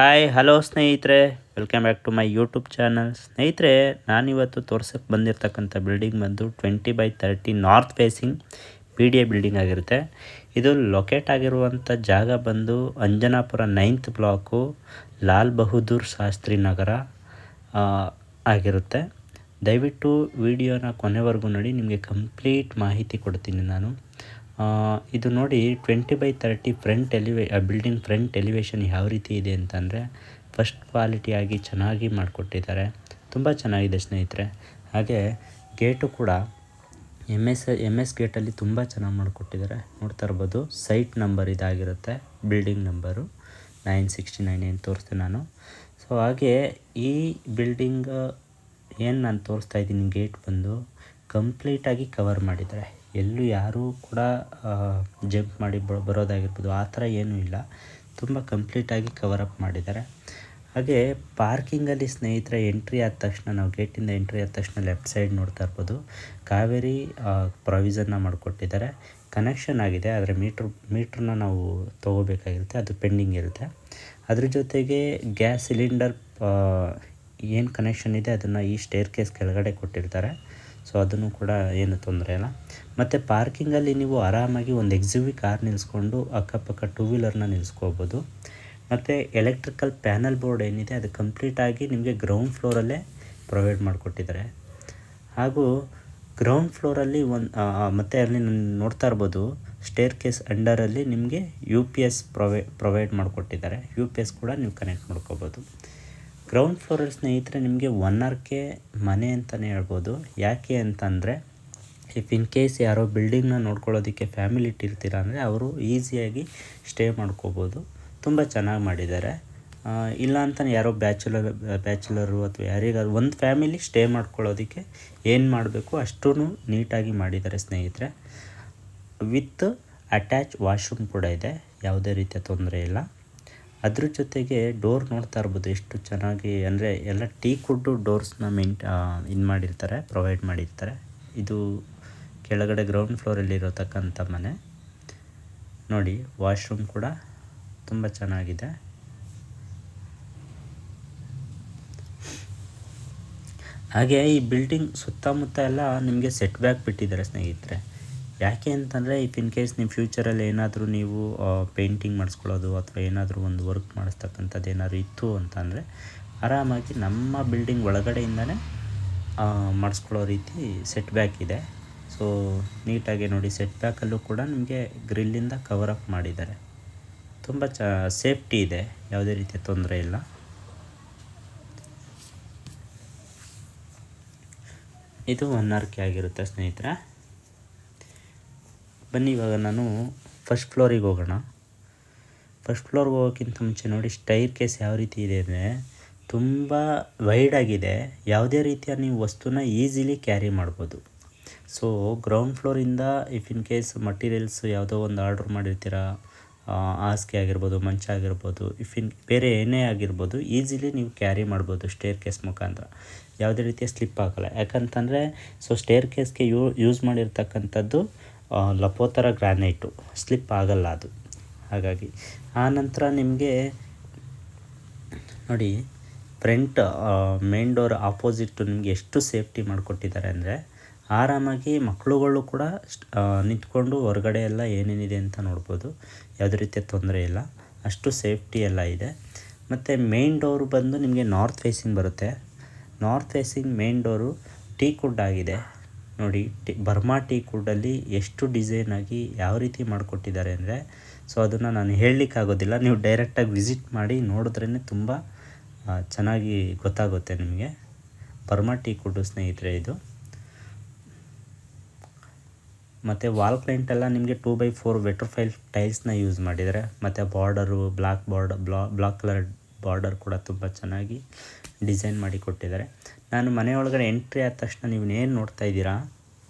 Hi hello ಸ್ನೇಹಿತರೆ, welcome back to my YouTube channel. ಸ್ನೇಹಿತರೆ, ನಾನಿವತ್ತು ತೋರ್ಸಕ್ಕೆ ಬಂದಿರತಕ್ಕಂಥ ಬಿಲ್ಡಿಂಗ್ ಬಂದು 20/30 north facing P D A building ಆಗಿರುತ್ತೆ. ಇದು ಲೊಕೇಟ್ ಆಗಿರುವಂಥ ಜಾಗ ಬಂದು ಅಂಜನಾಪುರ 9th ಬ್ಲಾಕು, ಲಾಲ್ ಬಹದ್ದೂರ್ ಶಾಸ್ತ್ರಿ ನಗರ ಆಗಿರುತ್ತೆ. ದಯವಿಟ್ಟು ವಿಡಿಯೋನ ಕೊನೆವರೆಗೂ ನೋಡಿ, ನಿಮಗೆ ಕಂಪ್ಲೀಟ್ ಮಾಹಿತಿ ಕೊಡ್ತೀನಿ ನಾನು. ಇದು ನೋಡಿ 20/30 ಬಿಲ್ಡಿಂಗ್ ಫ್ರಂಟ್ ಎಲಿವೇಶನ್ ಯಾವ ರೀತಿ ಇದೆ ಅಂತಂದರೆ, ಫಸ್ಟ್ ಕ್ವಾಲಿಟಿಯಾಗಿ ಚೆನ್ನಾಗಿ ಮಾಡಿಕೊಟ್ಟಿದ್ದಾರೆ. ತುಂಬ ಚೆನ್ನಾಗಿದೆ ಸ್ನೇಹಿತರೆ. ಹಾಗೆ ಗೇಟು ಕೂಡ ಎಮ್ ಎಸ್ ಗೇಟಲ್ಲಿ ತುಂಬ ಚೆನ್ನಾಗಿ ಮಾಡಿಕೊಟ್ಟಿದ್ದಾರೆ. ನೋಡ್ತಾ ಇರ್ಬೋದು, ಸೈಟ್ ನಂಬರ್ ಇದಾಗಿರುತ್ತೆ, ಬಿಲ್ಡಿಂಗ್ ನಂಬರು 969 ಏನು ತೋರಿಸ್ತೆ ನಾನು. ಸೊ ಹಾಗೆ ಈ ಬಿಲ್ಡಿಂಗ್ ಏನು ನಾನು ತೋರಿಸ್ತಾ ಇದ್ದೀನಿ, ಗೇಟ್ ಬಂದು ಕಂಪ್ಲೀಟಾಗಿ ಕವರ್ ಮಾಡಿದ್ದಾರೆ. ಎಲ್ಲೂ ಯಾರೂ ಕೂಡ ಜಂಪ್ ಮಾಡಿ ಬರೋದಾಗಿರ್ಬೋದು, ಆ ಥರ ಏನೂ ಇಲ್ಲ. ತುಂಬ ಕಂಪ್ಲೀಟಾಗಿ ಕವರಪ್ ಮಾಡಿದ್ದಾರೆ. ಹಾಗೆ ಪಾರ್ಕಿಂಗಲ್ಲಿ ಸ್ನೇಹಿತರೆ, ಎಂಟ್ರಿ ಆದ ತಕ್ಷಣ, ನಾವು ಗೇಟಿಂದ ಎಂಟ್ರಿ ಆದ ತಕ್ಷಣ ಲೆಫ್ಟ್ ಸೈಡ್ ನೋಡ್ತಾ ಇರ್ಬೋದು, ಕಾವೇರಿ ಪ್ರಾವಿಷನ್ನ ಮಾಡಿಕೊಟ್ಟಿದ್ದಾರೆ. ಕನೆಕ್ಷನ್ ಆಗಿದೆ, ಆದರೆ ಮೀಟ್ರನ್ನ ನಾವು ತೊಗೋಬೇಕಾಗಿರುತ್ತೆ, ಅದು ಪೆಂಡಿಂಗ್ ಇರುತ್ತೆ. ಅದ್ರ ಜೊತೆಗೆ ಗ್ಯಾಸ್ ಸಿಲಿಂಡರ್ ಏನು ಕನೆಕ್ಷನ್ ಇದೆ ಅದನ್ನು ಈ ಸ್ಟೇರ್ ಕೇಸ್ ಕೆಳಗಡೆ ಕೊಟ್ಟಿರ್ತಾರೆ. ಸೊ ಅದನ್ನು ಕೂಡ ಏನು ತೊಂದರೆ ಇಲ್ಲ. ಮತ್ತು ಪಾರ್ಕಿಂಗಲ್ಲಿ ನೀವು ಆರಾಮಾಗಿ ಒಂದು XUV ಕಾರ್ ನಿಲ್ಲಿಸ್ಕೊಂಡು ಅಕ್ಕಪಕ್ಕ 2 ವೀಲರ್ನ ನಿಲ್ಲಿಸ್ಕೋಬೋದು. ಮತ್ತು ಎಲೆಕ್ಟ್ರಿಕಲ್ ಪ್ಯಾನಲ್ ಬೋರ್ಡ್ ಏನಿದೆ ಅದು ಕಂಪ್ಲೀಟಾಗಿ ನಿಮಗೆ ಗ್ರೌಂಡ್ ಫ್ಲೋರಲ್ಲೇ ಪ್ರೊವೈಡ್ ಮಾಡಿಕೊಟ್ಟಿದ್ದಾರೆ. ಹಾಗೂ ಗ್ರೌಂಡ್ ಫ್ಲೋರಲ್ಲಿ ಮತ್ತು ಅಲ್ಲಿ ನೋಡ್ತಾ ಇರ್ಬೋದು, ಸ್ಟೇರ್ ಕೇಸ್ ಅಂಡರಲ್ಲಿ ನಿಮಗೆ UPS ಪ್ರೊವೈಡ್ ಮಾಡಿಕೊಟ್ಟಿದ್ದಾರೆ. UPS ಕೂಡ ನೀವು ಕನೆಕ್ಟ್ ಮಾಡ್ಕೋಬೋದು. ಗ್ರೌಂಡ್ ಫ್ಲೋರಲ್ಲಿ ಸ್ನೇಹಿತರೆ, ನಿಮಗೆ 1 RK ಮನೆ ಅಂತಲೇ ಹೇಳ್ಬೋದು. ಯಾಕೆ ಅಂತಂದರೆ, ಇನ್ ಕೇಸ್ ಯಾರೋ ಬಿಲ್ಡಿಂಗ್ನ ನೋಡ್ಕೊಳ್ಳೋದಕ್ಕೆ ಫ್ಯಾಮಿಲಿ ಇಟ್ಟಿರ್ತೀರ ಅಂದರೆ ಅವರು ಈಸಿಯಾಗಿ ಸ್ಟೇ ಮಾಡ್ಕೋಬೋದು. ತುಂಬ ಚೆನ್ನಾಗಿ ಮಾಡಿದ್ದಾರೆ. ಇಲ್ಲ ಅಂತ ಯಾರೋ ಬ್ಯಾಚುಲರು ಅಥವಾ ಯಾರಿಗಾರು ಒಂದು ಫ್ಯಾಮಿಲಿ ಸ್ಟೇ ಮಾಡ್ಕೊಳ್ಳೋದಕ್ಕೆ ಏನು ಮಾಡಬೇಕು ಅಷ್ಟೂ ನೀಟಾಗಿ ಮಾಡಿದ್ದಾರೆ ಸ್ನೇಹಿತರೆ. ವಿತ್ ಅಟ್ಯಾಚ್ ವಾಶ್ರೂಮ್ ಕೂಡ ಇದೆ, ಯಾವುದೇ ರೀತಿಯ ತೊಂದರೆ ಇಲ್ಲ. ಅದ್ರ ಜೊತೆಗೆ ಡೋರ್ ನೋಡ್ತಾ ಇರ್ಬೋದು ಎಷ್ಟು ಚೆನ್ನಾಗಿ, ಅಂದರೆ ಎಲ್ಲ ಟೀಕ್ವುಡ್ ಡೋರ್ಸ್ನ ಇದು ಮಾಡಿರ್ತಾರೆ, ಪ್ರೊವೈಡ್ ಮಾಡಿರ್ತಾರೆ. ಇದು ಕೆಳಗಡೆ ಗ್ರೌಂಡ್ ಫ್ಲೋರಲ್ಲಿ ಇರತಕ್ಕಂಥ ಮನೆ ನೋಡಿ. ವಾಶ್ರೂಮ್ ಕೂಡ ತುಂಬ ಚೆನ್ನಾಗಿದೆ. ಹಾಗೆ ಈ ಬಿಲ್ಡಿಂಗ್ ಸುತ್ತಮುತ್ತ ಎಲ್ಲ ನಿಮಗೆ ಸೆಟ್ ಬ್ಯಾಕ್ ಬಿಟ್ಟಿದ್ದಾರೆ ಸ್ನೇಹಿತರೆ. ಯಾಕೆ ಅಂತಂದರೆ, ಇನ್ ಕೇಸ್ ನಿಮ್ಮ ಫ್ಯೂಚರಲ್ಲಿ ಏನಾದರೂ ನೀವು ಪೇಂಟಿಂಗ್ ಮಾಡಿಸ್ಕೊಳ್ಳೋದು ಅಥವಾ ಏನಾದರೂ ಒಂದು ವರ್ಕ್ ಮಾಡಿಸ್ತಕ್ಕಂಥದ್ದು ಏನಾದರೂ ಇತ್ತು ಅಂತಂದರೆ, ಆರಾಮಾಗಿ ನಮ್ಮ ಬಿಲ್ಡಿಂಗ್ ಒಳಗಡೆಯಿಂದನೇ ಮಾಡಿಸ್ಕೊಳ್ಳೋ ರೀತಿ ಸೆಟ್ ಬ್ಯಾಕ್ ಇದೆ. ಸೊ ನೀಟಾಗಿ ನೋಡಿ, ಸೆಟ್ ಬ್ಯಾಕಲ್ಲೂ ಕೂಡ ನಿಮಗೆ ಗ್ರಿಲ್ಲಿಂದ ಕವರಪ್ ಮಾಡಿದ್ದಾರೆ. ತುಂಬ ಸೇಫ್ಟಿ ಇದೆ, ಯಾವುದೇ ರೀತಿಯ ತೊಂದರೆ ಇಲ್ಲ. ಇದು 1 RK ಆಗಿರುತ್ತೆ ಸ್ನೇಹಿತರೆ. ಬನ್ನಿ, ಇವಾಗ ನಾನು ಫಸ್ಟ್ ಫ್ಲೋರಿಗೆ ಹೋಗೋಣ. ಫಸ್ಟ್ ಫ್ಲೋರ್ಗೆ ಹೋಗೋಕ್ಕಿಂತ ಮುಂಚೆ ನೋಡಿ, ಸ್ಟೈರ್ ಕೇಸ್ ಯಾವ ರೀತಿ ಇದೆ ಅಂದರೆ ತುಂಬ ವೈಡ್ ಆಗಿದೆ. ಯಾವುದೇ ರೀತಿಯ ನೀವು ವಸ್ತುನ ಈಸಿಲಿ ಕ್ಯಾರಿ ಮಾಡ್ಬೋದು. ಸೊ ಗ್ರೌಂಡ್ ಫ್ಲೋರಿಂದ ಇನ್ ಕೇಸ್ ಮಟೀರಿಯಲ್ಸ್ ಯಾವುದೋ ಒಂದು ಆರ್ಡ್ರ್ ಮಾಡಿರ್ತೀರ, ಹಾಸಿಗೆ ಆಗಿರ್ಬೋದು, ಮಂಚ ಆಗಿರ್ಬೋದು, ಬೇರೆ ಏನೇ ಆಗಿರ್ಬೋದು, ಈಸಿಲಿ ನೀವು ಕ್ಯಾರಿ ಮಾಡ್ಬೋದು ಸ್ಟೇರ್ ಕೇಸ್ ಮುಖಾಂತರ. ಯಾವುದೇ ರೀತಿಯ ಸ್ಲಿಪ್ ಆಗೋಲ್ಲ. ಯಾಕಂತಂದರೆ, ಸೊ ಸ್ಟೇರ್ ಕೇಸ್ಗೆ ಯೂಸ್ ಮಾಡಿರ್ತಕ್ಕಂಥದ್ದು ಲಪೋತರ ಗ್ರಾನೈಟು, ಸ್ಲಿಪ್ ಆಗಲ್ಲ ಅದು. ಹಾಗಾಗಿ ಆನಂತರ ನಿಮಗೆ ನೋಡಿ, ಫ್ರಂಟ್ ಮೇನ್ ಡೋರ್ ಆಪೋಸಿಟ್ಟು ನಿಮಗೆ ಎಷ್ಟು ಸೇಫ್ಟಿ ಮಾಡಿಕೊಟ್ಟಿದ್ದಾರೆ ಅಂದರೆ, ಆರಾಮಾಗಿ ಮಕ್ಕಳುಗಳು ಕೂಡ ನಿಂತ್ಕೊಂಡು ಹೊರಗಡೆ ಎಲ್ಲ ಏನೇನಿದೆ ಅಂತ ನೋಡ್ಬೋದು. ಯಾವುದೇ ರೀತಿಯ ತೊಂದರೆ ಇಲ್ಲ, ಅಷ್ಟು ಸೇಫ್ಟಿ ಎಲ್ಲ ಇದೆ. ಮತ್ತು ಮೇನ್ ಡೋರು ಬಂದು ನಿಮಗೆ ನಾರ್ತ್ ಫೇಸಿಂಗ್ ಬರುತ್ತೆ. North facing main door teakwood ಆಗಿದೆ ನೋಡಿ. ಬರ್ಮಾ ಟೀಕ್ವುಡ್ಡಲ್ಲಿ ಎಷ್ಟು ಡಿಸೈನಾಗಿ ಯಾವ ರೀತಿ ಮಾಡಿಕೊಟ್ಟಿದ್ದಾರೆ ಅಂದರೆ, ಸೊ ಅದನ್ನು ನಾನು ಹೇಳಲಿಕ್ಕಾಗೋದಿಲ್ಲ. ನೀವು ಡೈರೆಕ್ಟಾಗಿ ವಿಸಿಟ್ ಮಾಡಿ ನೋಡಿದ್ರೇ ತುಂಬ ಚೆನ್ನಾಗಿ ಗೊತ್ತಾಗುತ್ತೆ ನಿಮಗೆ. ಬರ್ಮಾ ಟೀಕ್ವುಡ್ಡು ಸ್ನೇಹಿತರೆ ಇದು. ಮತ್ತು ವಾಲ್ ಕ್ಲೈಂಟೆಲ್ಲ ನಿಮಗೆ 2x4 ವೆಟ್ರೋಫೈಲ್ ಟೈಲ್ಸ್ನ ಯೂಸ್ ಮಾಡಿದ್ದಾರೆ. ಮತ್ತು ಬಾರ್ಡರು ಬ್ಲಾಕ್ ಕಲರ್ ಬಾರ್ಡರ್ ಕೂಡ ತುಂಬ ಚೆನ್ನಾಗಿ ಡಿಸೈನ್ ಮಾಡಿ ಕೊಟ್ಟಿದ್ದಾರೆ. ನಾನು ಮನೆಯೊಳಗಡೆ ಎಂಟ್ರಿ ಆದ ತಕ್ಷಣ ನೀವು ಏನು ನೋಡ್ತಾ ಇದ್ದೀರಾ,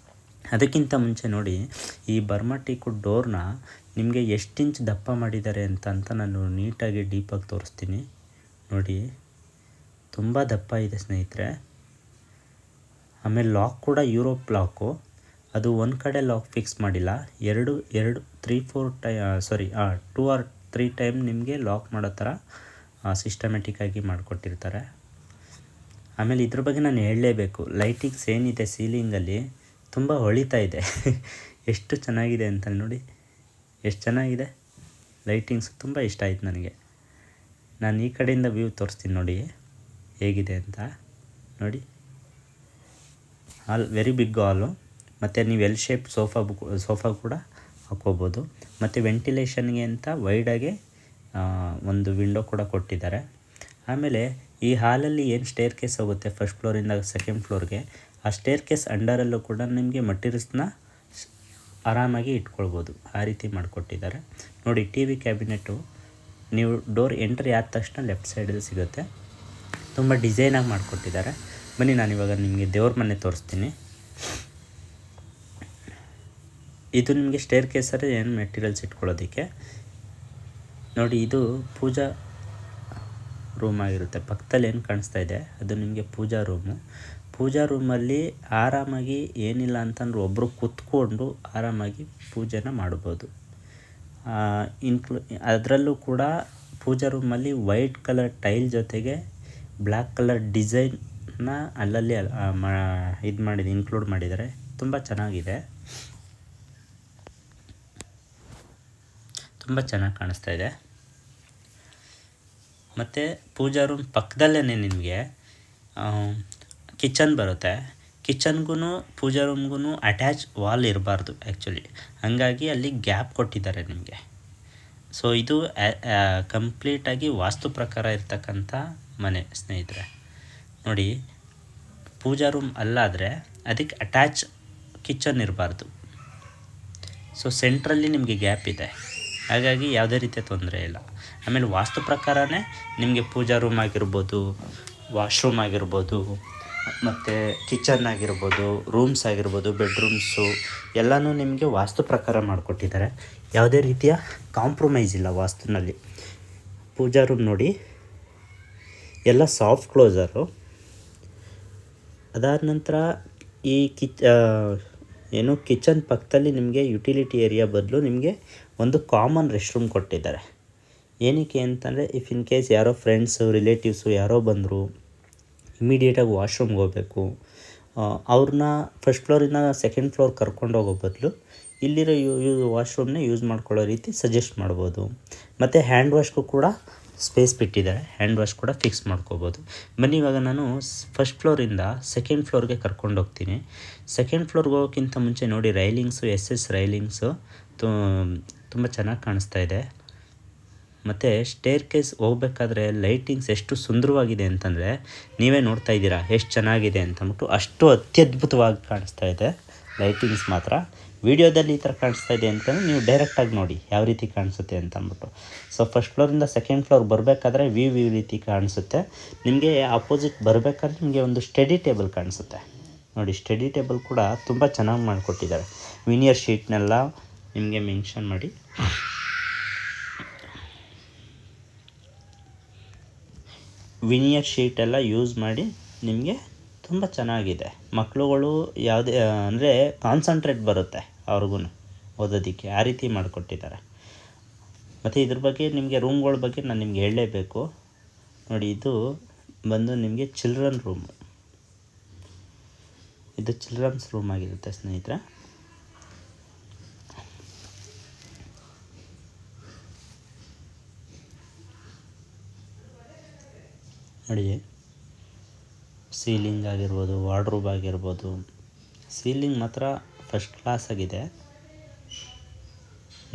ಅದಕ್ಕಿಂತ ಮುಂಚೆ ನೋಡಿ, ಈ ಬರ್ಮಾ ಟೀಕ್ವುಡ್ ಡೋರ್ನ ನಿಮಗೆ ಎಷ್ಟು ಇಂಚ್ ದಪ್ಪ ಮಾಡಿದ್ದಾರೆ ಅಂತ ನಾನು ನೀಟಾಗಿ ಡೀಪಾಗಿ ತೋರಿಸ್ತೀನಿ ನೋಡಿ. ತುಂಬ ದಪ್ಪ ಇದೆ ಸ್ನೇಹಿತರೆ. ಆಮೇಲೆ ಲಾಕ್ ಕೂಡ ಯುರೋಪ್ ಲಾಕು, ಅದು ಒಂದು ಕಡೆ ಲಾಕ್ ಫಿಕ್ಸ್ ಮಾಡಿಲ್ಲ, 2 or 3 ಟೈಮ್ ನಿಮಗೆ ಲಾಕ್ ಮಾಡೋ ಥರ ಸಿಸ್ಟಮೆಟಿಕ್ಕಾಗಿ ಮಾಡಿಕೊಟ್ಟಿರ್ತಾರೆ. ಆಮೇಲೆ ಇದ್ರ ಬಗ್ಗೆ ನಾನು ಹೇಳಲೇಬೇಕು, ಲೈಟಿಂಗ್ಸ್ ಏನಿದೆ ಸೀಲಿಂಗಲ್ಲಿ ತುಂಬ ಹೊಳಿತಾ ಇದೆ. ಎಷ್ಟು ಚೆನ್ನಾಗಿದೆ ಅಂತ ನೋಡಿ, ಎಷ್ಟು ಚೆನ್ನಾಗಿದೆ ಲೈಟಿಂಗ್ಸ್. ತುಂಬ ಇಷ್ಟ ಆಯ್ತು ನನಗೆ. ನಾನು ಈ ಕಡೆಯಿಂದ ವ್ಯೂ ತೋರಿಸ್ತೀನಿ ನೋಡಿ ಹೇಗಿದೆ ಅಂತ. ನೋಡಿ, ಹಾಲ್ ವೆರಿ ಬಿಗ್ ಹಾಲು. ಮತ್ತು ನೀವು ಎಲ್ ಶೇಪ್ ಸೋಫಾ ಕೂಡ ಹಾಕ್ಕೋಬೋದು. ಮತ್ತು ವೆಂಟಿಲೇಷನ್ಗೆ ಅಂತ ವೈಡಾಗಿ ಒಂದು ವಿಂಡೋ ಕೂಡ ಕೊಟ್ಟಿದ್ದಾರೆ. ಆಮೇಲೆ ಈ ಹಾಲಲ್ಲಿ ಏನು ಸ್ಟೇರ್ ಕೇಸ್ ಹೋಗುತ್ತೆ ಫಸ್ಟ್ ಫ್ಲೋರಿಂದ ಸೆಕೆಂಡ್ ಫ್ಲೋರ್ಗೆ, ಆ ಸ್ಟೇರ್ ಕೇಸ್ ಅಂಡರಲ್ಲೂ ಕೂಡ ನಿಮಗೆ ಮಟೀರಿಯಲ್ಸ್ನ ಆರಾಮಾಗಿ ಇಟ್ಕೊಳ್ಬೋದು. ಆ ರೀತಿ ಮಾಡಿಕೊಟ್ಟಿದ್ದಾರೆ ನೋಡಿ. ಟಿ ವಿ ಕ್ಯಾಬಿನೆಟು ನೀವು ಡೋರ್ ಎಂಟ್ರಿ ಆದ ತಕ್ಷಣ ಲೆಫ್ಟ್ ಸೈಡಲ್ಲಿ ಸಿಗುತ್ತೆ. ತುಂಬ ಡಿಸೈನಾಗಿ ಮಾಡಿಕೊಟ್ಟಿದ್ದಾರೆ. ಬನ್ನಿ ನಾನಿವಾಗ ನಿಮಗೆ ದೇವ್ರ ಮನೆ ತೋರಿಸ್ತೀನಿ. ಇದು ನಿಮಗೆ ಸ್ಟೇರ್ ಕೇಸಲ್ಲಿ ಏನು ಮೆಟೀರಿಯಲ್ಸ್ ಇಟ್ಕೊಳ್ಳೋದಕ್ಕೆ ನೋಡಿ. ಇದು ಪೂಜಾ ರೂಮ್ ಆಗಿರುತ್ತೆ. ಪಕ್ಕದಲ್ಲಿ ಏನು ಕಾಣಿಸ್ತಾ ಇದೆ ಅದು ನಿಮಗೆ ಪೂಜಾ ರೂಮು. ಪೂಜಾ ರೂಮಲ್ಲಿ ಆರಾಮಾಗಿ ಏನಿಲ್ಲ ಅಂತಂದ್ರೆ ಒಬ್ಬರು ಕೂತ್ಕೊಂಡು ಆರಾಮಾಗಿ ಪೂಜೆನ ಮಾಡ್ಬೋದು. ಅದರಲ್ಲೂ ಕೂಡ ಪೂಜಾ ರೂಮಲ್ಲಿ ವೈಟ್ ಕಲರ್ ಟೈಲ್ ಜೊತೆಗೆ ಬ್ಲ್ಯಾಕ್ ಕಲರ್ ಡಿಸೈನ್ನ ಅಲ್ಲಲ್ಲಿ ಇನ್ಕ್ಲೂಡ್ ಮಾಡಿದ್ದಾರೆ. ತುಂಬ ಚೆನ್ನಾಗಿದೆ, ತುಂಬ ಚೆನ್ನಾಗಿ ಕಾಣಿಸ್ತಾ ಇದೆ. ಮತ್ತು ಪೂಜಾ ರೂಮ್ ಪಕ್ಕದಲ್ಲೇ ನಿಮಗೆ ಕಿಚನ್ ಬರುತ್ತೆ. ಕಿಚನ್ಗೂ ಪೂಜಾ ರೂಮ್ಗೂ ಅಟ್ಯಾಚ್ ವಾಲ್ ಇರಬಾರ್ದು ಆ್ಯಕ್ಚುಲಿ, ಹಾಗಾಗಿ ಅಲ್ಲಿ ಗ್ಯಾಪ್ ಕೊಟ್ಟಿದ್ದಾರೆ ನಿಮಗೆ. ಸೊ ಇದು ಕಂಪ್ಲೀಟಾಗಿ ವಾಸ್ತು ಪ್ರಕಾರ ಇರ್ತಕ್ಕಂಥ ಮನೆ ಸ್ನೇಹಿತರೆ. ನೋಡಿ, ಪೂಜಾ ರೂಮ್ ಅಲ್ಲಾದರೆ ಅದಕ್ಕೆ ಅಟ್ಯಾಚ್ ಕಿಚನ್ ಇರಬಾರ್ದು. ಸೊ ಸೆಂಟ್ರಲ್ಲಿ ನಿಮಗೆ ಗ್ಯಾಪ್ ಇದೆ, ಹಾಗಾಗಿ ಯಾವುದೇ ರೀತಿಯ ತೊಂದರೆ ಇಲ್ಲ. ಆಮೇಲೆ ವಾಸ್ತು ಪ್ರಕಾರನೇ ನಿಮಗೆ ಪೂಜಾ ರೂಮ್ ಆಗಿರ್ಬೋದು, ವಾಶ್ರೂಮ್ ಆಗಿರ್ಬೋದು, ಮತ್ತು ಕಿಚನ್ ಆಗಿರ್ಬೋದು, ರೂಮ್ಸ್ ಆಗಿರ್ಬೋದು, ಬೆಡ್ರೂಮ್ಸು ಎಲ್ಲನೂ ನಿಮಗೆ ವಾಸ್ತು ಪ್ರಕಾರ ಮಾಡಿಕೊಟ್ಟಿದ್ದಾರೆ. ಯಾವುದೇ ರೀತಿಯ ಕಾಂಪ್ರಮೈಸ್ ಇಲ್ಲ ವಾಸ್ತುನಲ್ಲಿ. ಪೂಜಾ ರೂಮ್ ನೋಡಿ ಎಲ್ಲ ಸಾಫ್ಟ್ ಕ್ಲೋಸರು. ಅದಾದ ನಂತರ ಈ ಕಿಚನ್ ಪಕ್ಕದಲ್ಲಿ ನಿಮಗೆ ಯುಟಿಲಿಟಿ ಏರಿಯಾ ಬದಲು ನಿಮಗೆ ಒಂದು ಕಾಮನ್ ರೆಸ್ಟ್ ರೂಮ್ ಕೊಟ್ಟಿದ್ದಾರೆ. ಏನಕ್ಕೆ ಅಂತಂದರೆ ಇಫ್ ಇನ್ ಕೇಸ್ ಯಾರೋ ಫ್ರೆಂಡ್ಸು ರಿಲೇಟಿವ್ಸು ಯಾರೋ ಬಂದರು ಇಮಿಡಿಯೇಟಾಗಿ ವಾಶ್ರೂಮ್ಗೆ ಹೋಗಬೇಕು, ಅವ್ರನ್ನ ಫಸ್ಟ್ ಫ್ಲೋರಿಂದ ಸೆಕೆಂಡ್ ಫ್ಲೋರ್ ಕರ್ಕೊಂಡು ಹೋಗೋ ಬದಲು ಇಲ್ಲಿರೋ ವಾಶ್ರೂಮ್ನ ಯೂಸ್ ಮಾಡ್ಕೊಳ್ಳೋ ರೀತಿ ಸಜೆಸ್ಟ್ ಮಾಡ್ಬೋದು. ಮತ್ತು ಹ್ಯಾಂಡ್ ವಾಶ್ಗೂ ಕೂಡ ಸ್ಪೇಸ್ ಬಿಟ್ಟಿದ್ದಾರೆ, ಹ್ಯಾಂಡ್ ವಾಶ್ ಕೂಡ ಫಿಕ್ಸ್ ಮಾಡ್ಕೋಬೋದು. ಬನ್ನಿ ಇವಾಗ ನಾನು ಫಸ್ಟ್ ಫ್ಲೋರಿಂದ ಸೆಕೆಂಡ್ ಫ್ಲೋರ್ಗೆ ಕರ್ಕೊಂಡು ಹೋಗ್ತೀನಿ. ಸೆಕೆಂಡ್ ಫ್ಲೋರ್ಗೆ ಹೋಗೋಕ್ಕಿಂತ ಮುಂಚೆ ನೋಡಿ, ರೈಲಿಂಗ್ಸು SS ರೈಲಿಂಗ್ಸು ತುಂಬ ಚೆನ್ನಾಗಿ ಕಾಣಿಸ್ತಾ ಇದೆ. ಮತ್ತು ಸ್ಟೇರ್ ಕೇಸ್ ಹೋಗ್ಬೇಕಾದ್ರೆ ಲೈಟಿಂಗ್ಸ್ ಎಷ್ಟು ಸುಂದರವಾಗಿದೆ ಅಂತಂದರೆ ನೀವೇ ನೋಡ್ತಾ ಇದ್ದೀರಾ ಎಷ್ಟು ಚೆನ್ನಾಗಿದೆ ಅಂತಂದ್ಬಿಟ್ಟು. ಅಷ್ಟು ಅತ್ಯದ್ಭುತವಾಗಿ ಕಾಣಿಸ್ತಾ ಇದೆ ಲೈಟಿಂಗ್ಸ್ ಮಾತ್ರ. ವಿಡಿಯೋದಲ್ಲಿ ಈ ಥರ ಕಾಣಿಸ್ತಾ ಇದೆ ಅಂತಂದರೆ ನೀವು ಡೈರೆಕ್ಟಾಗಿ ನೋಡಿ ಯಾವ ರೀತಿ ಕಾಣಿಸುತ್ತೆ ಅಂತ ಅಂದ್ಬಿಟ್ಟು. ಸೊ ಫಸ್ಟ್ ಫ್ಲೋರಿಂದ ಸೆಕೆಂಡ್ ಫ್ಲೋರ್ ಬರಬೇಕಾದ್ರೆ ವ್ಯೂ ರೀತಿ ಕಾಣಿಸುತ್ತೆ. ನಿಮಗೆ ಆಪೋಸಿಟ್ ಬರಬೇಕಾದ್ರೆ ನಿಮಗೆ ಒಂದು ಸ್ಟಡಿ ಟೇಬಲ್ ಕಾಣಿಸುತ್ತೆ ನೋಡಿ. ಸ್ಟಡಿ ಟೇಬಲ್ ಕೂಡ ತುಂಬ ಚೆನ್ನಾಗಿ ಮಾಡಿಕೊಟ್ಟಿದ್ದಾರೆ. ವಿನಿಯರ್ ಶೀಟ್ನೆಲ್ಲ ನಿಮಗೆ ಮೆನ್ಷನ್ ಮಾಡಿ ವಿನಿಯರ್ ಶೀಟೆಲ್ಲ ಯೂಸ್ ಮಾಡಿ ನಿಮಗೆ ತುಂಬ ಚೆನ್ನಾಗಿದೆ. ಮಕ್ಕಳುಗಳು ಯಾವುದೇ ಅಂದರೆ ಕಾನ್ಸಂಟ್ರೇಟ್ ಬರುತ್ತೆ ಅವ್ರಿಗೂ ಓದೋದಕ್ಕೆ, ಆ ರೀತಿ ಮಾಡಿಕೊಟ್ಟಿದ್ದಾರೆ. ಮತ್ತು ಇದ್ರ ಬಗ್ಗೆ ನಿಮಗೆ ರೂಮ್ಗಳ ಬಗ್ಗೆ ನಾನು ನಿಮ್ಗೆ ಹೇಳಲೇಬೇಕು ನೋಡಿ. ಇದು ಬಂದು ನಿಮಗೆ ಚಿಲ್ಡ್ರನ್ ರೂಮು. ಇದು ಚಿಲ್ಡ್ರನ್ಸ್ ರೂಮ್ ಆಗಿರುತ್ತೆ ಸ್ನೇಹಿತರೆ. ನೋಡಿ, ಸೀಲಿಂಗ್ ಆಗಿರ್ಬೋದು, ವಾರ್ಡ್ರೋಬ್ ಆಗಿರ್ಬೋದು, ಸೀಲಿಂಗ್ ಮಾತ್ರ ಫಸ್ಟ್ ಕ್ಲಾಸ್ ಆಗಿದೆ.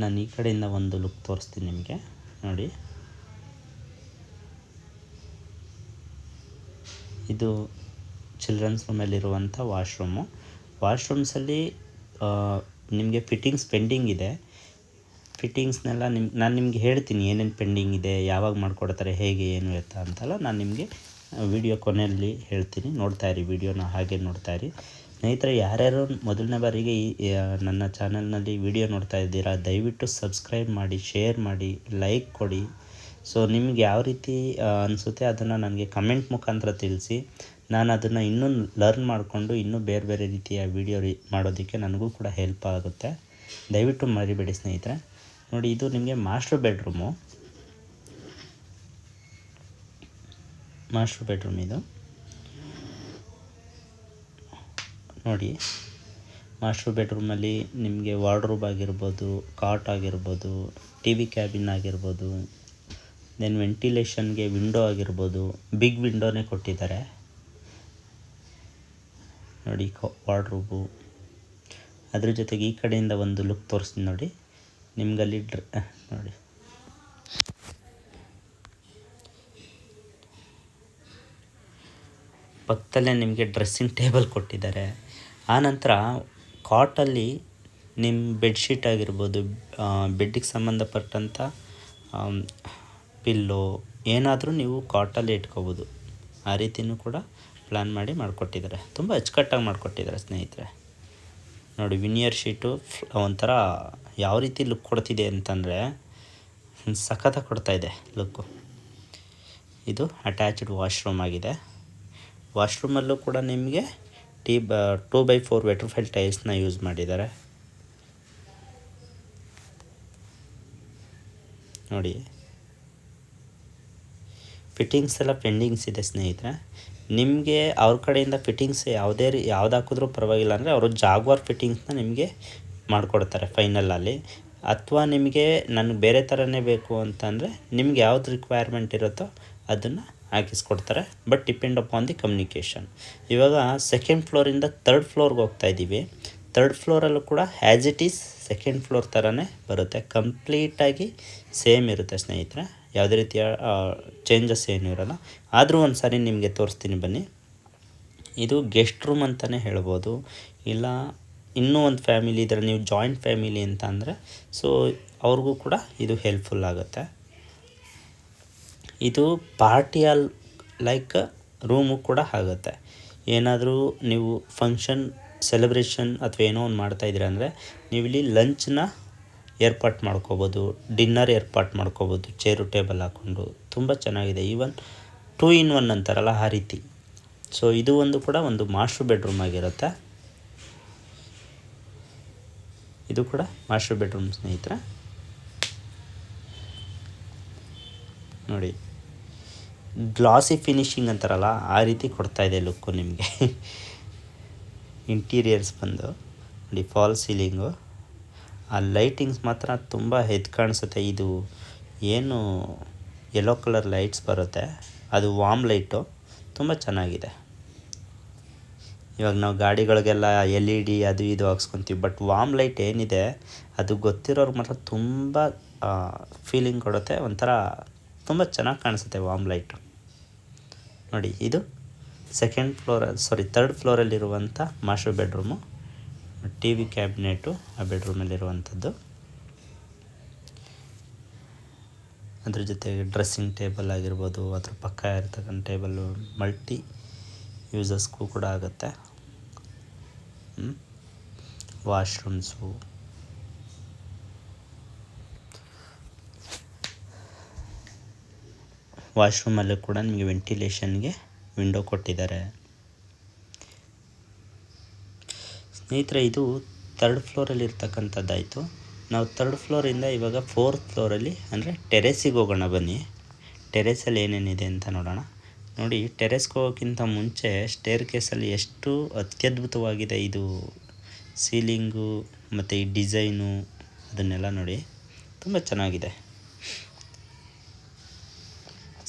ನಾನು ಈ ಕಡೆಯಿಂದ ಒಂದು ಲುಕ್ ತೋರಿಸ್ತೀನಿ ನಿಮಗೆ ನೋಡಿ. ಇದು ಚಿಲ್ಡ್ರನ್ಸ್ ರೂಮಲ್ಲಿರುವಂಥ ವಾಶ್ರೂಮು. ವಾಶ್ರೂಮ್ಸಲ್ಲಿ ನಿಮಗೆ ಫಿಟ್ಟಿಂಗ್ಸ್ ಪೆಂಡಿಂಗ್ ಇದೆ. ಫಿಟ್ಟಿಂಗ್ಸ್ನೆಲ್ಲ ನಾನು ನಿಮಗೆ ಹೇಳ್ತೀನಿ ಏನೇನು ಪೆಂಡಿಂಗ್ ಇದೆ, ಯಾವಾಗ ಮಾಡಿಕೊಡ್ತಾರೆ, ಹೇಗೆ ಏನು ಎತ್ತ ಅಂತೆಲ್ಲ ನಾನು ನಿಮಗೆ ವಿಡಿಯೋ ಕೊನೆಯಲ್ಲಿ ಹೇಳ್ತೀನಿ. ನೋಡ್ತಾಯಿರಿ, ವಿಡಿಯೋನ ಹಾಗೆ ನೋಡ್ತಾಯಿರಿ ಸ್ನೇಹಿತರೆ. ಯಾರ್ಯಾರು ಮೊದಲನೇ ಬಾರಿಗೆ ನನ್ನ ಚಾನಲ್ನಲ್ಲಿ ವಿಡಿಯೋ ನೋಡ್ತಾ ಇದ್ದೀರಾ, ದಯವಿಟ್ಟು ಸಬ್ಸ್ಕ್ರೈಬ್ ಮಾಡಿ, ಶೇರ್ ಮಾಡಿ, ಲೈಕ್ ಕೊಡಿ. ಸೊ ನಿಮ್ಗೆ ಯಾವ ರೀತಿ ಅನಿಸುತ್ತೆ ಅದನ್ನು ನನಗೆ ಕಮೆಂಟ್ ಮುಖಾಂತರ ತಿಳಿಸಿ. ನಾನು ಅದನ್ನು ಇನ್ನೂ ಲರ್ನ್ ಮಾಡಿಕೊಂಡು ಇನ್ನೂ ಬೇರೆ ಬೇರೆ ರೀತಿಯ ವಿಡಿಯೋ ಮಾಡೋದಕ್ಕೆ ನನಗೂ ಕೂಡ ಹೆಲ್ಪ್ ಆಗುತ್ತೆ. ದಯವಿಟ್ಟು ಮರಿಬೇಡಿ ಸ್ನೇಹಿತರೆ. ನೋಡಿ, ಇದು ನಿಮಗೆ ಮಾಸ್ಟರ್ ಬೆಡ್ರೂಮು. ಮಾಸ್ಟರ್ ಬೆಡ್ರೂಮ್ ಇದು ನೋಡಿ. ಮಾಸ್ಟರ್ ಬೆಡ್ರೂಮಲ್ಲಿ ನಿಮಗೆ ವಾರ್ಡ್ರೋಬ್ ಆಗಿರ್ಬೋದು, ಕಾಟ್ ಆಗಿರ್ಬೋದು, ಟಿ ವಿ ಕ್ಯಾಬಿನ್ ಆಗಿರ್ಬೋದು, ದೆನ್ ವೆಂಟಿಲೇಷನ್ಗೆ ವಿಂಡೋ ಆಗಿರ್ಬೋದು, ಬಿಗ್ ವಿಂಡೋನೇ ಕೊಟ್ಟಿದ್ದಾರೆ ನೋಡಿ. ವಾರ್ಡ್ರೋಬು ಅದ್ರ ಜೊತೆಗೆ ಈ ಕಡೆಯಿಂದ ಒಂದು ಲುಕ್ ತೋರಿಸ್ತೀನಿ ನೋಡಿ ನಿಮ್ಗಲ್ಲಿ. ನೋಡಿ ಪಕ್ಕದಲ್ಲೇ ನಿಮಗೆ ಡ್ರೆಸ್ಸಿಂಗ್ ಟೇಬಲ್ ಕೊಟ್ಟಿದ್ದಾರೆ. ಆನಂತರ ಕಾಟಲ್ಲಿ ನಿಮ್ಮ ಬೆಡ್ಶೀಟ್ ಆಗಿರ್ಬೋದು, ಬೆಡ್ಡಿಗೆ ಸಂಬಂಧಪಟ್ಟಂಥ ಪಿಲ್ಲೋ ಏನಾದರೂ ನೀವು ಕಾಟಲ್ಲಿ ಇಟ್ಕೋಬೋದು. ಆ ರೀತಿಯೂ ಕೂಡ ಪ್ಲ್ಯಾನ್ ಮಾಡಿ ಮಾಡಿಕೊಟ್ಟಿದ್ದಾರೆ. ತುಂಬ ಅಚ್ಚುಕಟ್ಟಾಗಿ ಮಾಡಿಕೊಟ್ಟಿದ್ದಾರೆ ಸ್ನೇಹಿತರೆ. ನೋಡಿ ವಿನಿಯರ್ ಶೀಟು ಒಂಥರ ಯಾವ ರೀತಿ ಲುಕ್ ಕೊಡ್ತಿದೆ ಅಂತಂದರೆ ಸಖತ್ತಾಗಿ ಕೊಡ್ತಾಯಿದೆ ಲುಕ್ಕು. ಇದು ಅಟ್ಯಾಚ್ಡ್ ವಾಶ್ರೂಮ್ ಆಗಿದೆ. ವಾಶ್ರೂಮಲ್ಲೂ ಕೂಡ ನಿಮಗೆ 2x4 ವೆಟ್ರೋಫೈಲ್ ಟೈಲ್ಸ್ನ ಯೂಸ್ ಮಾಡಿದ್ದಾರೆ ನೋಡಿ. ಫಿಟ್ಟಿಂಗ್ಸ್ ಎಲ್ಲ ಪೆಂಡಿಂಗ್ಸ್ ಇದೆ ಸ್ನೇಹಿತರೆ. ನಿಮಗೆ ಅವ್ರ ಕಡೆಯಿಂದ ಫಿಟ್ಟಿಂಗ್ಸ್ ಯಾವ್ದು ಹಾಕಿದ್ರೂ ಪರವಾಗಿಲ್ಲ ಅಂದರೆ ಅವರು ಜಾಗ್ವಾರ್ ಫಿಟ್ಟಿಂಗ್ಸ್ನ ನಿಮಗೆ ಮಾಡಿಕೊಡ್ತಾರೆ ಫೈನಲಲ್ಲಿ. ಅಥವಾ ನಿಮಗೆ ನನಗೆ ಬೇರೆ ಥರನೇ ಬೇಕು ಅಂತಂದರೆ ನಿಮ್ಗೆ ಯಾವ್ದು ರಿಕ್ವೈರ್ಮೆಂಟ್ ಇರುತ್ತೋ ಅದನ್ನು ಹಾಕಿಸ್ಕೊಡ್ತಾರೆ. But depend upon the communication. ಇವಾಗ ಸೆಕೆಂಡ್ ಫ್ಲೋರಿಂದ ಥರ್ಡ್ ಫ್ಲೋರ್ಗೆ ಹೋಗ್ತಾ ಇದ್ದೀವಿ. ಥರ್ಡ್ ಫ್ಲೋರಲ್ಲೂ ಕೂಡ as it is second floor ಥರನೇ ಬರುತ್ತೆ. ಕಂಪ್ಲೀಟಾಗಿ ಸೇಮ್ ಇರುತ್ತೆ ಸ್ನೇಹಿತರೆ. ಯಾವುದೇ ರೀತಿಯ ಚೇಂಜಸ್ ಏನೂ ಇರೋಲ್ಲ. ಆದರೂ ಒಂದು ಸಾರಿ ನಿಮಗೆ ತೋರಿಸ್ತೀನಿ ಬನ್ನಿ. ಇದು ಗೆಸ್ಟ್ ರೂಮ್ ಅಂತಲೇ ಹೇಳ್ಬೋದು. ಇಲ್ಲ ಇನ್ನೂ ಒಂದು ಫ್ಯಾಮಿಲಿ ಇದ್ದರೆ, ನೀವು ಜಾಯಿಂಟ್ ಫ್ಯಾಮಿಲಿ ಅಂತ ಅಂದರೆ ಸೊ ಅವ್ರಿಗೂ ಕೂಡ ಇದು ಹೆಲ್ಪ್ಫುಲ್ ಆಗುತ್ತೆ. ಇದು ಪಾರ್ಟಿ ಹಾಲ್ ಲೈಕ್ ರೂಮು ಕೂಡ ಆಗುತ್ತೆ. ಏನಾದರೂ ನೀವು ಫಂಕ್ಷನ್ ಸೆಲೆಬ್ರೇಷನ್ ಅಥವಾ ಏನೋ ಒಂದು ಮಾಡ್ತಾಯಿದ್ದೀರ ಅಂದರೆ ನೀವಿಲ್ಲಿ ಲಂಚ್ನ ಏರ್ಪಾಟ್ ಮಾಡ್ಕೋಬೋದು, ಡಿನ್ನರ್ ಏರ್ಪಾಟ್ ಮಾಡ್ಕೋಬೋದು ಚೇರು ಟೇಬಲ್ ಹಾಕ್ಕೊಂಡು. ತುಂಬ ಚೆನ್ನಾಗಿದೆ. ಈವನ್ 2 in 1 ಅಂತಾರಲ್ಲ ಆ ರೀತಿ. ಸೊ ಇದು ಒಂದು ಕೂಡ ಒಂದು ಮಾಸ್ಟರ್ ಬೆಡ್ರೂಮ್ ಆಗಿರುತ್ತೆ. ಇದು ಕೂಡ ಮಾಸ್ಟರ್ ಬೆಡ್ರೂಮ್ ಸ್ನೇಹಿತರೆ. ನೋಡಿ ಗ್ಲಾಸಿ ಫಿನಿಶಿಂಗ್ ಅಂತಾರಲ್ಲ ಆ ರೀತಿ ಕೊಡ್ತಾಯಿದೆ ಲುಕ್ಕು ನಿಮಗೆ. ಇಂಟೀರಿಯರ್ಸ್ ಬಂದು ನೋಡಿ ಫಾಲ್ ಸೀಲಿಂಗು. ಆ ಲೈಟಿಂಗ್ಸ್ ಮಾತ್ರ ತುಂಬ ಎದ್ದು ಕಾಣಿಸುತ್ತೆ. ಇದು ಏನು ಯೆಲ್ಲೋ ಕಲರ್ ಲೈಟ್ಸ್ ಬರುತ್ತೆ ಅದು ವಾಮ್ ಲೈಟು, ತುಂಬ ಚೆನ್ನಾಗಿದೆ. ಇವಾಗ ನಾವು ಗಾಡಿಗಳಿಗೆಲ್ಲ LED ಅದು ಇದು ಹಾಕ್ಸ್ಕೊತೀವಿ. ಬಟ್ ವಾಮ್ ಲೈಟ್ ಏನಿದೆ ಅದು ಗೊತ್ತಿರೋರು ಮಾತ್ರ ತುಂಬ ಫೀಲಿಂಗ್ ಕೊಡುತ್ತೆ. ಒಂಥರ ತುಂಬ ಚೆನ್ನಾಗಿ ಕಾಣಿಸುತ್ತೆ ವಾಮ್ ಲೈಟು. ನೋಡಿ ಇದು ಥರ್ಡ್ ಫ್ಲೋರಲ್ಲಿರುವಂಥ master bedroom. T V cabinet ಆ ಬೆಡ್ರೂಮಲ್ಲಿರುವಂಥದ್ದು. ಅದ್ರ ಜೊತೆಗೆ ಡ್ರೆಸ್ಸಿಂಗ್ ಟೇಬಲ್ ಆಗಿರ್ಬೋದು, ಅದ್ರ ಪಕ್ಕ ಇರ್ತಕ್ಕಂಥ ಟೇಬಲ್ಲು ಮಲ್ಟಿ ಯೂಸಸ್ಗೂ ಕೂಡ ಆಗುತ್ತೆ. ವಾಶ್ರೂಮ್ಸು, ವಾಶ್ರೂಮಲ್ಲೂ ಕೂಡ ನಿಮಗೆ ವೆಂಟಿಲೇಷನ್ಗೆ ವಿಂಡೋ ಕೊಟ್ಟಿದ್ದಾರೆ ಸ್ನೇಹಿತರೆ. ಇದು ಥರ್ಡ್ ಫ್ಲೋರಲ್ಲಿ ಇರ್ತಕ್ಕಂಥದ್ದಾಯಿತು. ನಾವು ಥರ್ಡ್ ಫ್ಲೋರಿಂದ ಇವಾಗ 4th ಫ್ಲೋರಲ್ಲಿ ಅಂದರೆ ಟೆರೆಸಿಗೆ ಹೋಗೋಣ ಬನ್ನಿ. ಟೆರೆಸಲ್ಲಿ ಏನೇನಿದೆ ಅಂತ ನೋಡೋಣ. ನೋಡಿ ಟೆರೆಸ್ಗೆ ಹೋಗೋಕ್ಕಿಂತ ಮುಂಚೆ ಸ್ಟೇರ್ ಕೇಸಲ್ಲಿ ಎಷ್ಟು ಅತ್ಯದ್ಭುತವಾಗಿದೆ ಇದು ಸೀಲಿಂಗು ಮತ್ತು ಈ ಡಿಸೈನು ಅದನ್ನೆಲ್ಲ ನೋಡಿ ತುಂಬ ಚೆನ್ನಾಗಿದೆ.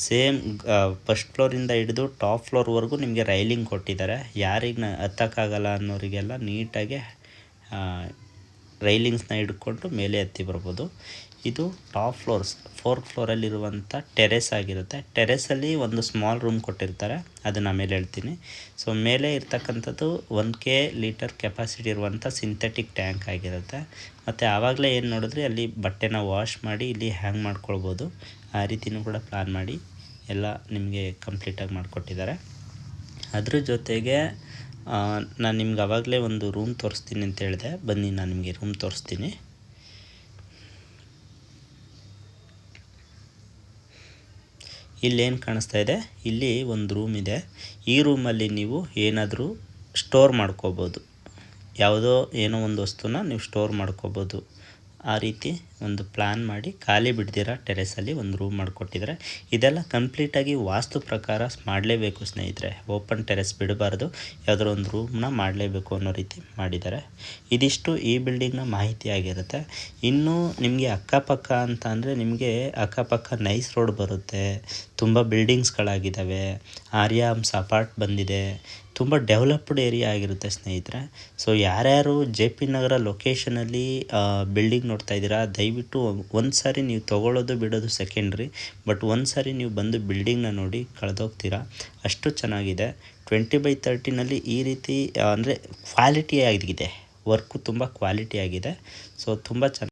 ಸೇಮ್ ಫಸ್ಟ್ ಫ್ಲೋರಿಂದ ಹಿಡಿದು ಟಾಪ್ ಫ್ಲೋರ್ವರೆಗೂ ನಿಮಗೆ ರೈಲಿಂಗ್ ಕೊಟ್ಟಿದ್ದಾರೆ. ಯಾರಿಗೆ ಹತ್ತಕ್ಕಾಗಲ್ಲ ಅನ್ನೋರಿಗೆಲ್ಲ ನೀಟಾಗಿ ರೈಲಿಂಗ್ಸ್ನ ಹಿಡ್ಕೊಂಡು ಮೇಲೆ ಹತ್ತಿ ಬರ್ಬೋದು. ಇದು ಟಾಪ್ 4th ಫ್ಲೋರಲ್ಲಿರುವಂಥ ಟೆರೆಸ್ ಆಗಿರುತ್ತೆ. ಟೆರೆಸಲ್ಲಿ ಒಂದು ಸ್ಮಾಲ್ ರೂಮ್ ಕೊಟ್ಟಿರ್ತಾರೆ, ಅದನ್ನು ಆಮೇಲೆ ಹೇಳ್ತೀನಿ. ಸೊ ಮೇಲೆ ಇರ್ತಕ್ಕಂಥದ್ದು 1K ಲೀಟರ್ ಕೆಪಾಸಿಟಿ ಇರುವಂಥ ಸಿಂಥೆಟಿಕ್ ಟ್ಯಾಂಕ್ ಆಗಿರುತ್ತೆ. ಮತ್ತು ಆವಾಗಲೇ ಏನು ನೋಡಿದ್ರೆ ಅಲ್ಲಿ ಬಟ್ಟೆನ ವಾಶ್ ಮಾಡಿ ಇಲ್ಲಿ ಹ್ಯಾಂಗ್ ಮಾಡ್ಕೊಳ್ಬೋದು. ಆ ರೀತಿಯೂ ಕೂಡ ಪ್ಲ್ಯಾನ್ ಮಾಡಿ ಎಲ್ಲ ನಿಮಗೆ ಕಂಪ್ಲೀಟಾಗಿ ಮಾಡಿಕೊಟ್ಟಿದ್ದಾರೆ. ಅದ್ರ ಜೊತೆಗೆ ನಾನು ನಿಮ್ಗೆ ಆವಾಗಲೇ ಒಂದು ರೂಮ್ ತೋರಿಸ್ತೀನಿ ಅಂತ ಹೇಳಿದೆ. ಬನ್ನಿ ನಾನು ನಿಮಗೆ ರೂಮ್ ತೋರಿಸ್ತೀನಿ. ಇಲ್ಲೇನು ಕಾಣಿಸ್ತಾ ಇದೆ, ಇಲ್ಲಿ ಒಂದು ರೂಮ್ ಇದೆ. ಈ ರೂಮಲ್ಲಿ ನೀವು ಏನಾದರೂ ಸ್ಟೋರ್ ಮಾಡ್ಕೋಬೋದು. ಯಾವುದೋ ಏನೋ ಒಂದು ವಸ್ತುನ ನೀವು ಸ್ಟೋರ್ ಮಾಡ್ಕೋಬೋದು. ಆ ರೀತಿ ಒಂದು ಪ್ಲ್ಯಾನ್ ಮಾಡಿ ಖಾಲಿ ಬಿಡ್ದಿರ ಟೆರೆಸಲ್ಲಿ ಒಂದು ರೂಮ್ ಮಾಡಿಕೊಟ್ಟಿದ್ದಾರೆ. ಇದೆಲ್ಲ ಕಂಪ್ಲೀಟಾಗಿ ವಾಸ್ತು ಪ್ರಕಾರ ಮಾಡಲೇಬೇಕು ಸ್ನೇಹಿತರೆ. ಓಪನ್ ಟೆರೆಸ್ ಬಿಡಬಾರ್ದು, ಯಾವುದಾದ್ರು ಒಂದು ರೂಮ್ನ ಮಾಡಲೇಬೇಕು ಅನ್ನೋ ರೀತಿ ಮಾಡಿದ್ದಾರೆ. ಇದಿಷ್ಟು ಈ ಬಿಲ್ಡಿಂಗ್ನ ಮಾಹಿತಿ ಆಗಿರುತ್ತೆ. ಇನ್ನು ನಿಮಗೆ ಅಕ್ಕಪಕ್ಕ ಅಂತ ಅಂದರೆ ನಿಮಗೆ ಅಕ್ಕಪಕ್ಕ ನೈಸ್ ರೋಡ್ ಬರುತ್ತೆ, ತುಂಬ ಬಿಲ್ಡಿಂಗ್ಸ್ಗಳಾಗಿದ್ದಾವೆ, ಆರ್ಯಾಮ್ಸ್ ಅಪಾರ್ಟ್ ಬಂದಿದೆ, ತುಂಬ ಡೆವಲಪ್ಡ್ ಏರಿಯಾ ಆಗಿರುತ್ತೆ ಸ್ನೇಹಿತರೆ. ಸೊ ಯಾರ್ಯಾರು ಜೆ ಪಿ ನಗರ ಲೊಕೇಶನಲ್ಲಿ ಬಿಲ್ಡಿಂಗ್ ನೋಡ್ತಾ ಇದ್ದೀರಾ, ದಯವಿಟ್ಟು ಒಂದು ಸಾರಿ ನೀವು ತೊಗೊಳ್ಳೋದು ಬಿಡೋದು ಸೆಕೆಂಡ್ರಿ, ಬಟ್ ಒಂದು ಸಾರಿ ನೀವು ಬಂದು ಬಿಲ್ಡಿಂಗ್ನ ನೋಡಿ ಕಳೆದೋಗ್ತೀರಾ, ಅಷ್ಟು ಚೆನ್ನಾಗಿದೆ. 20/30ನಲ್ಲಿ ಈ ರೀತಿ ಅಂದರೆ ಕ್ವಾಲಿಟಿ ಆಗಿದೆ, ವರ್ಕು ತುಂಬ ಕ್ವಾಲಿಟಿ ಆಗಿದೆ. ಸೊ ತುಂಬ ಚೆನ್ನಾಗಿ